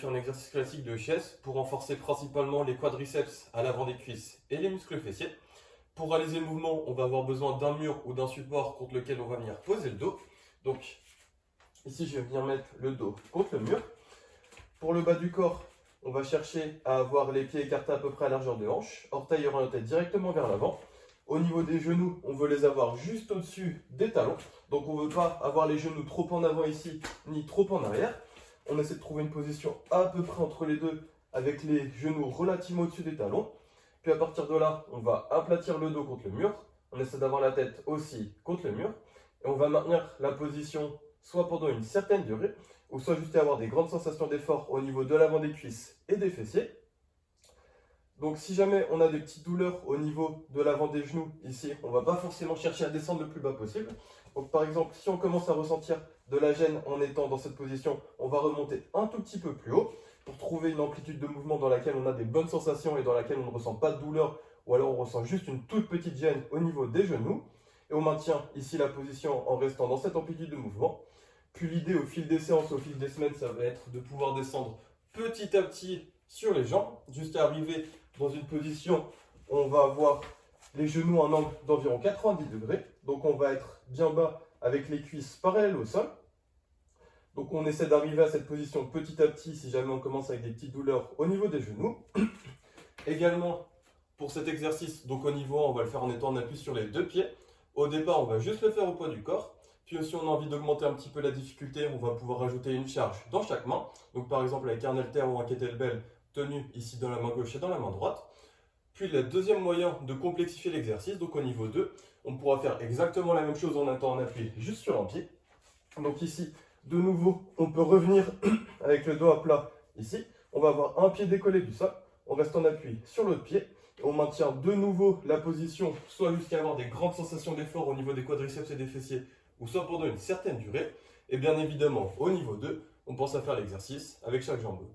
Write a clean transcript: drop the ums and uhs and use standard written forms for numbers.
un exercice classique de chaise pour renforcer principalement les quadriceps à l'avant des cuisses et les muscles fessiers. Pour réaliser le mouvement, on va avoir besoin d'un mur ou d'un support contre lequel on va venir poser le dos. Donc ici, je vais venir mettre le dos contre le mur. Pour le bas du corps, on va chercher à avoir les pieds écartés à peu près à largeur de hanche, orteils orientés directement vers l'avant. Au niveau des genoux, on veut les avoir juste au-dessus des talons. Donc on ne veut pas avoir les genoux trop en avant ici, ni trop en arrière. On essaie de trouver une position à peu près entre les deux, avec les genoux relativement au-dessus des talons. Puis à partir de là, on va aplatir le dos contre le mur. On essaie d'avoir la tête aussi contre le mur. Et on va maintenir la position soit pendant une certaine durée, ou soit juste avoir des grandes sensations d'effort au niveau de l'avant des cuisses et des fessiers. Donc si jamais on a des petites douleurs au niveau de l'avant des genoux, ici, on ne va pas forcément chercher à descendre le plus bas possible. Donc par exemple, si on commence à ressentir de la gêne en étant dans cette position, on va remonter un tout petit peu plus haut pour trouver une amplitude de mouvement dans laquelle on a des bonnes sensations et dans laquelle on ne ressent pas de douleur, ou alors on ressent juste une toute petite gêne au niveau des genoux. Et on maintient ici la position en restant dans cette amplitude de mouvement. Puis l'idée au fil des séances, au fil des semaines, ça va être de pouvoir descendre petit à petit sur les jambes, jusqu'à arriver dans une position où on va avoir les genoux à un angle d'environ 90 degrés. Donc on va être bien bas avec les cuisses parallèles au sol. Donc on essaie d'arriver à cette position petit à petit si jamais on commence avec des petites douleurs au niveau des genoux. Également pour cet exercice, donc au niveau, on va le faire en étant en appui sur les deux pieds. Au départ, on va juste le faire au poids du corps. Puis si on a envie d'augmenter un petit peu la difficulté, on va pouvoir ajouter une charge dans chaque main. Donc par exemple avec un haltère ou un kettlebell tenu ici dans la main gauche et dans la main droite. Puis le deuxième moyen de complexifier l'exercice, donc au niveau 2, on pourra faire exactement la même chose en étant en appui juste sur un pied. Donc ici, de nouveau, on peut revenir avec le dos à plat ici. On va avoir un pied décollé du sol, on reste en appui sur l'autre pied. Et on maintient de nouveau la position, soit jusqu'à avoir des grandes sensations d'effort au niveau des quadriceps et des fessiers, ou soit pendant une certaine durée. Et bien évidemment, au niveau 2, on pense à faire l'exercice avec chaque jambe.